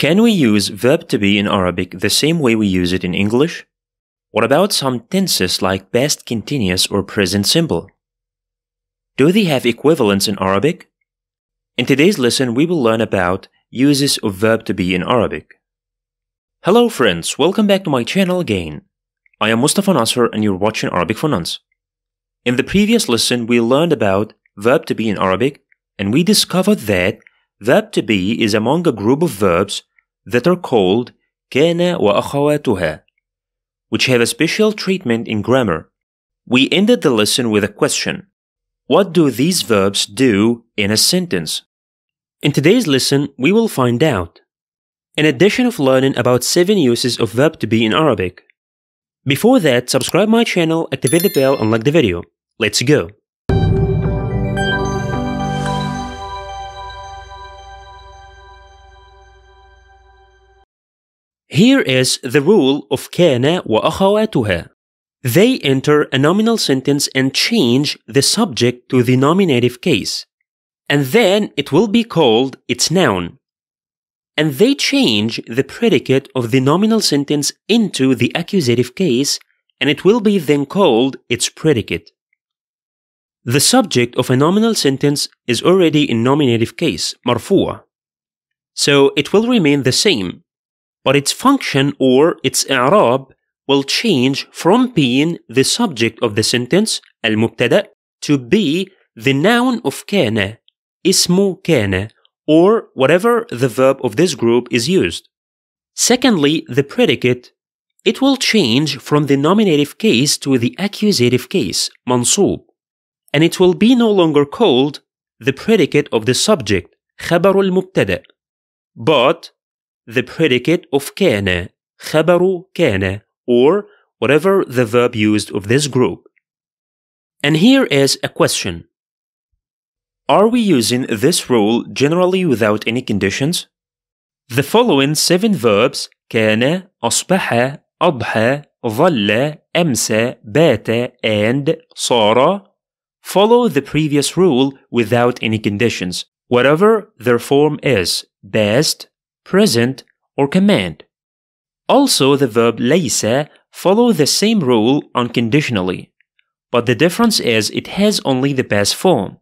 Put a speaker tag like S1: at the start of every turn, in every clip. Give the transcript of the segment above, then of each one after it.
S1: Can we use verb to be in Arabic the same way we use it in English? What about some tenses like past continuous or present simple? Do they have equivalents in Arabic? In today's lesson, we will learn about uses of verb to be in Arabic. Hello friends, welcome back to my channel again. I am Mustafa Nasser and you're watching Arabic for Nuns. In the previous lesson, we learned about verb to be in Arabic, and we discovered that verb to be is among a group of verbs that are called كان وأخواتها, which have a special treatment in grammar. We ended the lesson with a question. What do these verbs do in a sentence? In today's lesson, we will find out. In addition of learning about 7 uses of verb to be in Arabic. Before that, subscribe my channel, activate the bell and like the video. Let's go! Here is the rule of كان وأخواتها. They enter a nominal sentence and change the subject to the nominative case. And then it will be called its noun. And they change the predicate of the nominal sentence into the accusative case, and it will be then called its predicate. The subject of a nominal sentence is already in nominative case, مرفوع. So it will remain the same, but its function or its i'rab will change from being the subject of the sentence, المبتدأ, to be the noun of كان, اسم كان, or whatever the verb of this group is used. Secondly, the predicate, it will change from the nominative case to the accusative case, منصوب, and it will be no longer called the predicate of the subject, خبر المبتدأ, but the predicate of كان, خبر كان, or whatever the verb used of this group. And here is a question. Are we using this rule generally without any conditions? The following 7 verbs, كان, أصبح, أضحى, ظل, أمسى, بات, and صار, follow the previous rule without any conditions, whatever their form is, past, present, or command. Also, the verb ليس follow the same rule unconditionally, but the difference is it has only the past form.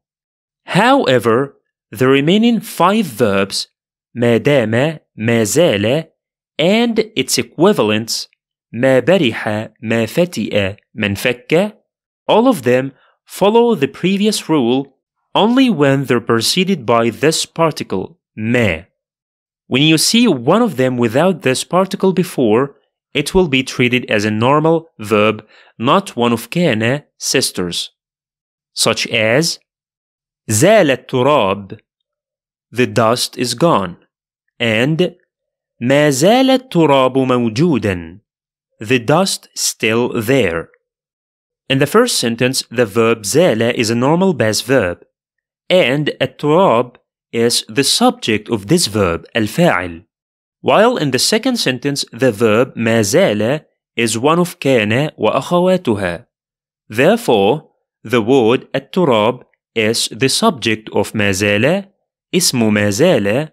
S1: However, the remaining 5 verbs ما دام, ما زال, and its equivalents ما برح, ما فتئ, ما انفك, all of them follow the previous rule only when they're preceded by this particle, ما. When you see one of them without this particle before, it will be treated as a normal verb, not one of كان, sisters, such as زال التراب, the dust is gone, and ما زال التراب موجودا, the dust still there. In the first sentence, the verb زال is a normal past verb, and التراب is the subject of this verb, الفاعل. While in the second sentence, the verb ما زال is one of كان وأخواتها. Therefore, the word التراب is the subject of ما زال, اسم ما زال,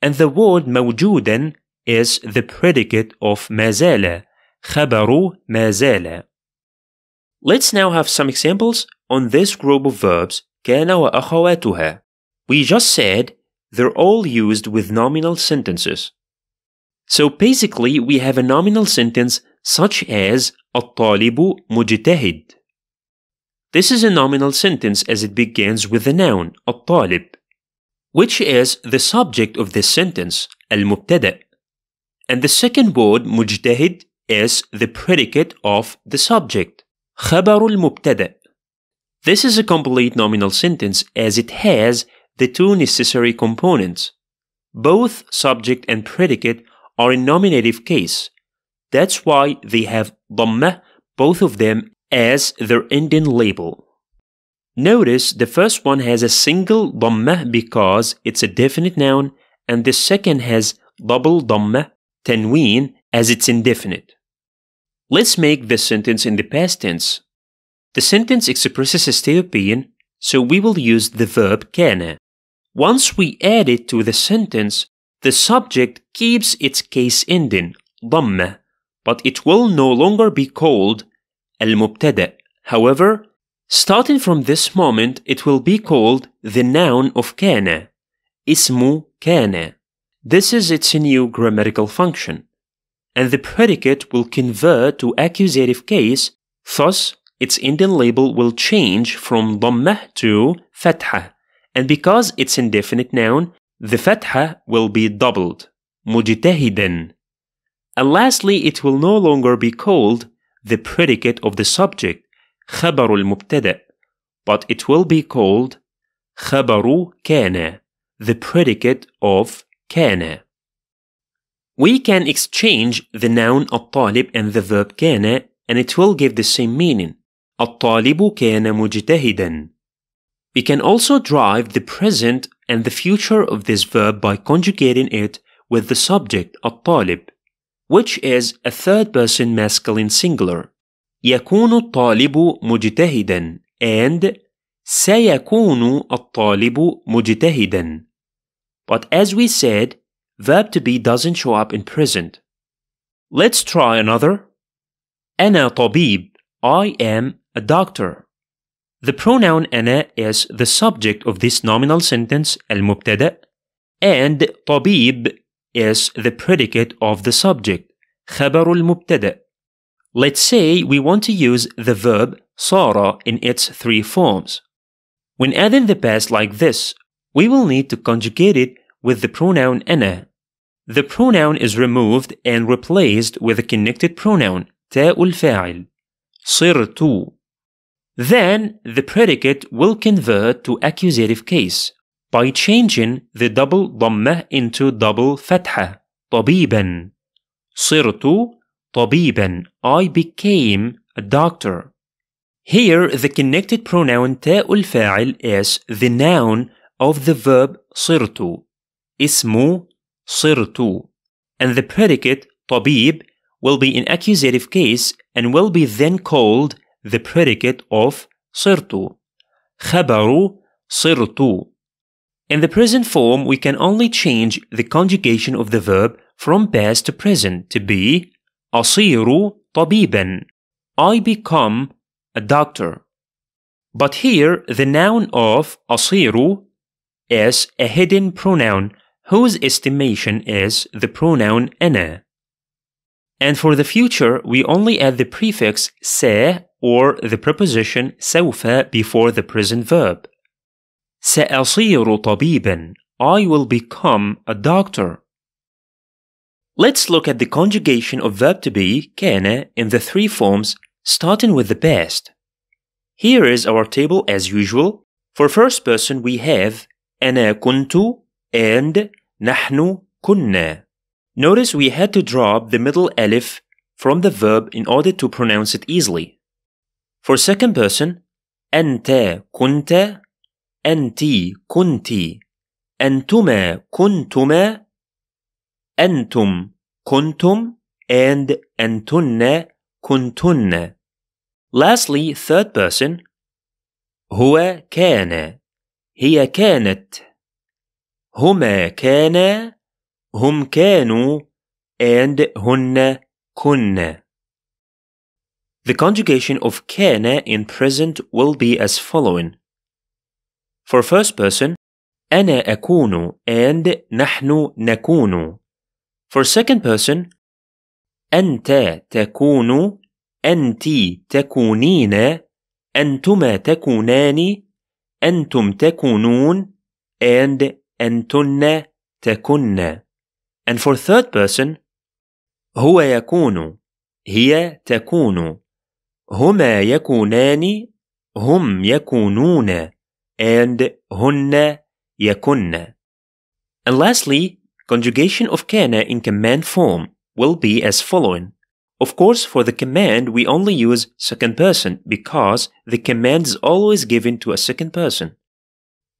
S1: and the word موجودا is the predicate of ما زال, خبر ما زال. Let's now have some examples on this group of verbs, كان وأخواتها. We just said they're all used with nominal sentences. So basically, we have a nominal sentence such as الطالب مجتهد. This is a nominal sentence as it begins with the noun الطالب, which is the subject of this sentence, المبتدأ. And the second word مجتهد is the predicate of the subject, خبر المبتدأ. This is a complete nominal sentence as it has the 2 necessary components. Both subject and predicate are in nominative case. That's why they have ضمة, both of them, as their ending label. Notice the first one has a single ضمة because it's a definite noun, and the second has double ضمة, تنوين, as it's indefinite. Let's make this sentence in the past tense. The sentence expresses a state of being, so we will use the verb كان. Once we add it to the sentence, the subject keeps its case ending ضمة, but it will no longer be called المبتدأ. However, starting from this moment, it will be called the noun of كان, اسم كان. This is its new grammatical function. And the predicate will convert to accusative case, thus its ending label will change from ضمة to فتحة. And because it's indefinite noun, the فتحة will be doubled, مجتهدا. And lastly, it will no longer be called the predicate of the subject, خبر المبتدأ, but it will be called خبر كان, the predicate of كان. We can exchange the noun الطالب and the verb كان, and it will give the same meaning. الطالب كان مجتهدا. We can also derive the present and the future of this verb by conjugating it with the subject الطالب, which is a third person masculine singular. يكون الطالب مجتهدا and سيكون الطالب مجتهدا. But as we said, verb to be doesn't show up in present. Let's try another. أنا طبيب. I am a doctor. The pronoun أنا is the subject of this nominal sentence المبتدأ, and طبيب is the predicate of the subject خبر المبتدأ. Let's say we want to use the verb صار in its three forms. When adding the past like this, we will need to conjugate it with the pronoun أنا. The pronoun is removed and replaced with a connected pronoun تاء الفاعل صرت. Then the predicate will convert to accusative case by changing the double ضمة into double فتحة طبيبا. صرت طبيبا. I became a doctor. Here the connected pronoun تاء الفاعل is the noun of the verb صرت, اسم صرت, and the predicate طبيب will be in accusative case and will be then called the predicate of صرت, خبر صرت. In the present form, we can only change the conjugation of the verb from past to present to be أصير طبيبا. I become a doctor. But here, the noun of أصير is a hidden pronoun whose estimation is the pronoun أنا. And for the future, we only add the prefix س or the preposition سوف before the present verb. سأصير طبيبا. I will become a doctor. Let's look at the conjugation of verb to be كان in the three forms, starting with the past. Here is our table as usual. For first person we have أنا كنت and نحن كنا. Notice we had to drop the middle alif from the verb in order to pronounce it easily. For second person, أنت كنت, أنتِ كنتِ, أنتما كنتما, أنتم كنتم, and أنتن كنتن. Lastly, third person, هو كان, هي كانت, هما كانا, هم كانوا, and هن كن. The conjugation of كان in present will be as following. For first person, أنا أكون and نحن نكون. For second person, أنت تكون, أنتِ تكونين, أنتما تكونان, أنتم تكونون, and أنتن تكن. And for third person, هو يكون, هي تكون, هما يكونان, هم يكونون, and هن يكن. And lastly, conjugation of كان in command form will be as following. Of course, for the command, we only use second person because the command is always given to a second person.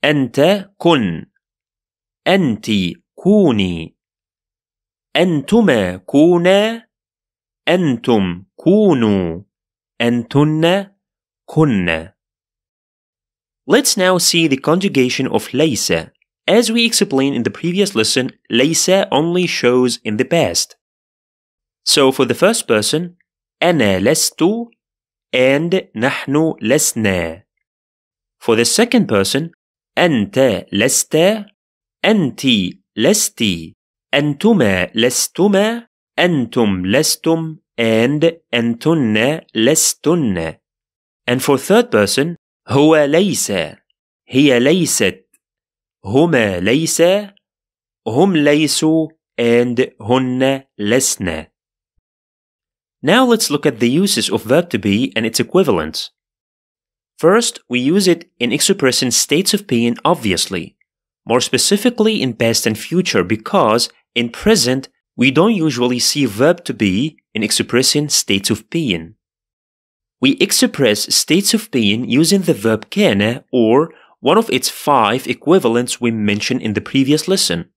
S1: أنت كن, أنتِ كوني, أنتما كونا, أنتم كونوا, أنتن كن. Let's now see the conjugation of ليس As we explained in the previous lesson, ليس only shows in the past. So for the first person, أنا لست and نحن لسنا. For the second person, أنت لست, أنت لستِ, أنتما لستما, أنتم لستم, and أنتن لستن. And for third person, هو ليس, هي ليست, هما ليسا, هم ليسوا, and هن لسن. Now let's look at the uses of verb to be and its equivalents. First, we use it in expressing states of being obviously, more specifically in past and future, because in present we don't usually see verb to be in expressing states of being. We express states of being using the verb كان or one of its 5 equivalents we mentioned in the previous lesson.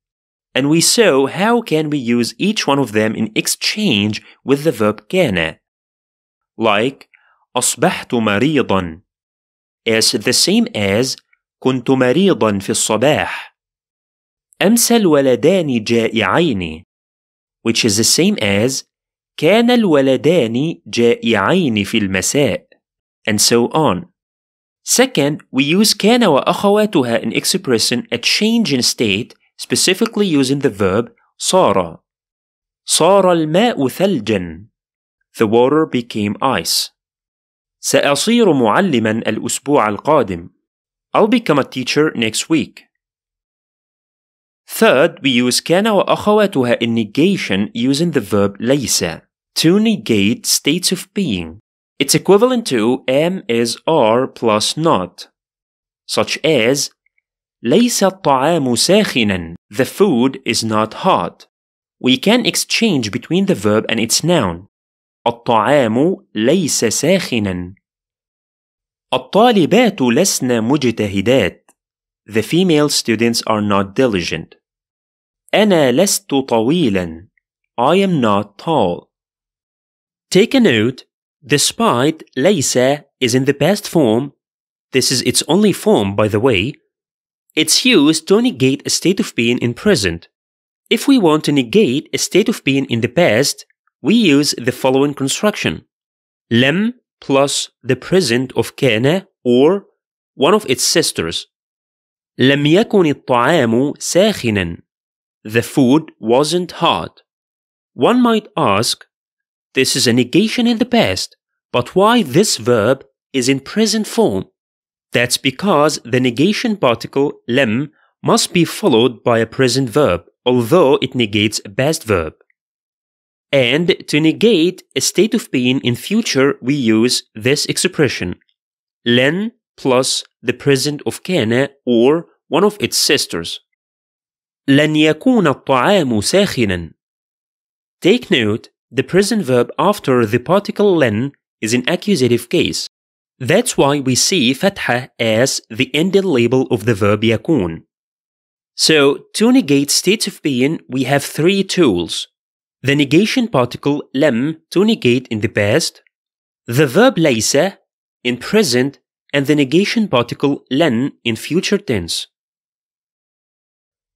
S1: And we saw how can we use each one of them in exchange with the verb كان. Like أصبحت مريضا is the same as كنت مريضا في الصباح. أمسى الولدان جائعين, which is the same as كان الولدان جائعين في المساء, and so on. Second, we use كان وأخواتها in expressing a change in state, specifically using the verb صار. صار الماء ثلجا. The water became ice. سأصير معلما الأسبوع القادم. I'll become a teacher next week. Third, we use كان وأخواتها in negation using the verb ليس to negate states of being. It's equivalent to am is are plus not, such as ليس الطعام ساخنا. The food is not hot. We can exchange between the verb and its noun. الطعام ليس ساخنا. الطالبات لسن مجتهدات. The female students are not diligent. أنا لست طويلا. I am not tall. Take a note, despite ليس is in the past form, this is its only form by the way, it's used to negate a state of being in present. If we want to negate a state of being in the past, we use the following construction. لم plus the present of كان or one of its sisters. لم يكن الطعام ساخنا. The food wasn't hot. One might ask, this is a negation in the past, but why this verb is in present form? That's because the negation particle لم must be followed by a present verb, although it negates a past verb. And to negate a state of being in future, we use this expression. لن plus the present of كان or one of its sisters. لن يكون الطعام ساخنا. Take note, the present verb after the particle لن is in accusative case. That's why we see فتحة as the ending label of the verb يكون. So, to negate states of being, we have 3 tools. The negation particle لم to negate in the past, the verb ليس in present, and the negation particle لن in future tense.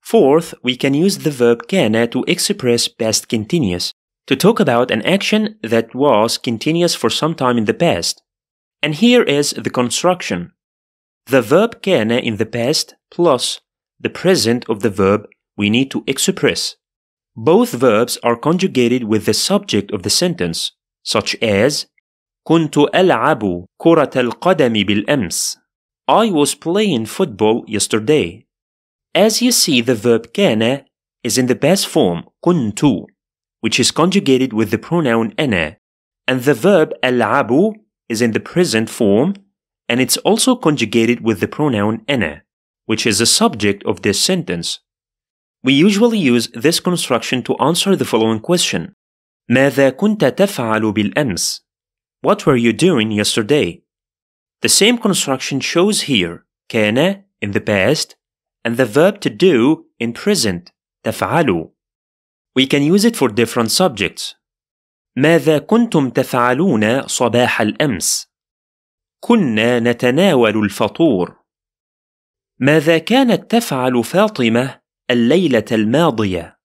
S1: Fourth, we can use the verb كان to express past continuous, to talk about an action that was continuous for some time in the past. And here is the construction. The verb كان in the past plus the present of the verb we need to express. Both verbs are conjugated with the subject of the sentence, such as كنت ألعب كرة القدم بالأمس. I was playing football yesterday. As you see, the verb كان is in the past form كنت, which is conjugated with the pronoun أنا, and the verb ألعب is in the present form, and it's also conjugated with the pronoun أنا, which is the subject of this sentence. We usually use this construction to answer the following question. ماذا كنت تفعل بالأمس? What were you doing yesterday? The same construction shows here, كان in the past, and the verb to do in present, تفعل. We can use it for different subjects. ماذا كنتم تفعلون صباح الأمس؟ كنا نتناول الفطور. ماذا كانت تفعل فاطمة الليلة الماضية؟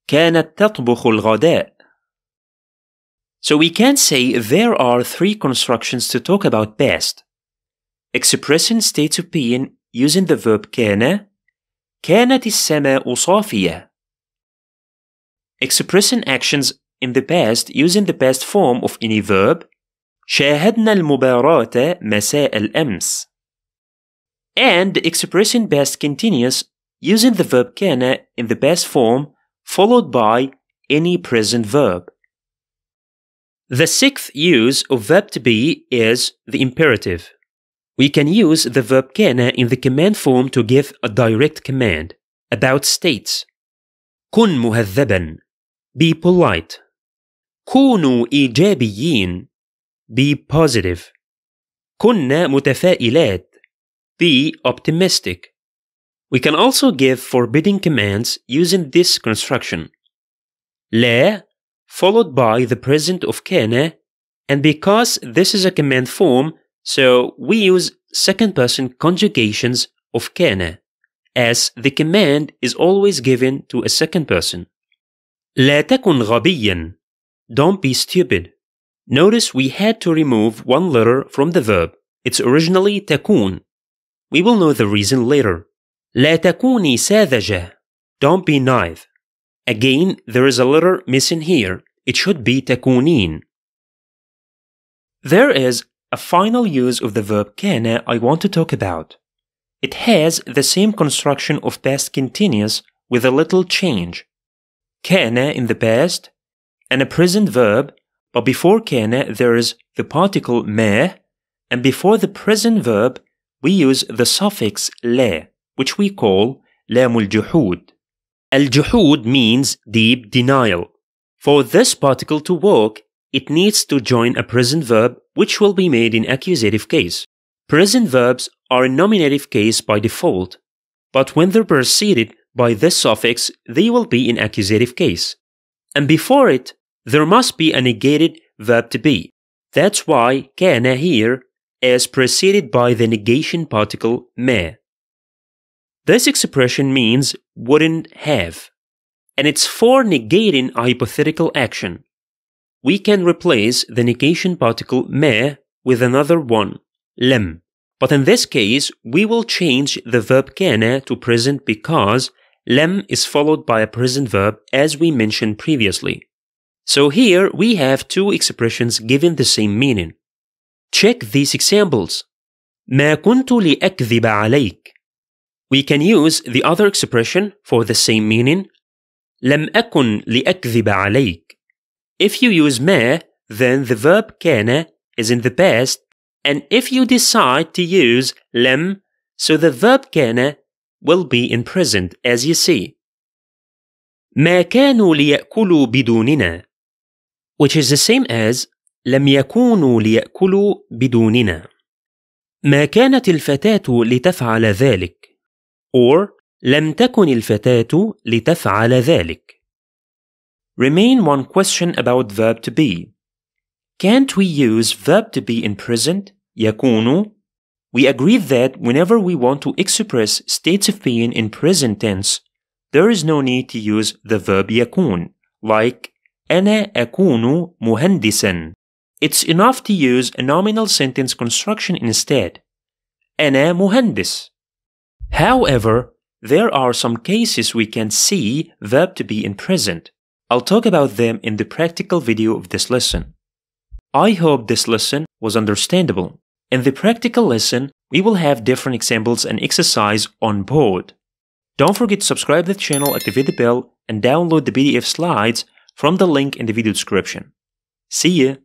S1: كانت تطبخ الغداء. So we can say there are three constructions to talk about past. Expressing states of being using the verb كان. كانت السماء صافية. Expressing actions in the past using the past form of any verb. شاهدنا المباراة مساء الأمس. And expressing past continuous using the verb كان in the past form followed by any present verb. The sixth use of verb to be is the imperative. We can use the verb كان in the command form to give a direct command about states. كن مهذبا. Be polite. كونوا إيجابيين. Be positive. كنا متفائلات. Be optimistic. We can also give forbidding commands using this construction. لا followed by the present of كان, and because this is a command form, so we use second person conjugations of كان, as the command is always given to a second person. لا تكن غبيا. Don't be stupid. Notice we had to remove one letter from the verb. It's originally تكون. We will know the reason later. لا تكوني ساذجة. Don't be naive. Again, there is a letter missing here. It should be تكونين. There is a final use of the verb كان I want to talk about. It has the same construction of past continuous with a little change. كان in the past and a present verb, but before كان there is the particle ما, and before the present verb we use the suffix لا, which we call لام الجحود. الجحود means deep denial. For this particle to work, it needs to join a present verb which will be made in accusative case. Present verbs are in nominative case by default, but when they're preceded by this suffix, they will be in accusative case. And before it, there must be a negated verb to be. That's why كان here is preceded by the negation particle ما. This expression means wouldn't have, and it's for negating a hypothetical action. We can replace the negation particle ما with another one, لم. But in this case, we will change the verb كان to present because لم is followed by a present verb as we mentioned previously. So here we have two expressions giving the same meaning. Check these examples. ما كنت لأكذب عليك. We can use the other expression for the same meaning. لم أكن لأكذب عليك. If you use ما, then the verb كان is in the past, and if you decide to use لم, so the verb كان will be in present as you see. ما كانوا ليأكلوا بدوننا, which is the same as لم يكونوا ليأكلوا بدوننا. ما كانت الفتاة لتفعل ذلك, or لم تكن الفتاة لتفعل ذلك. Remain one question about verb to be. Can't we use verb to be in present, يكون? We agreed that whenever we want to express states of being in present tense, there is no need to use the verb يكون, like أنا أكون مهندسا. It's enough to use a nominal sentence construction instead. أنا مهندس. However, there are some cases we can see verb to be in present. I'll talk about them in the practical video of this lesson. I hope this lesson was understandable. In the practical lesson, we will have different examples and exercise on board. Don't forget to subscribe to the channel, activate the bell, and download the PDF slides from the link in the video description. See ya!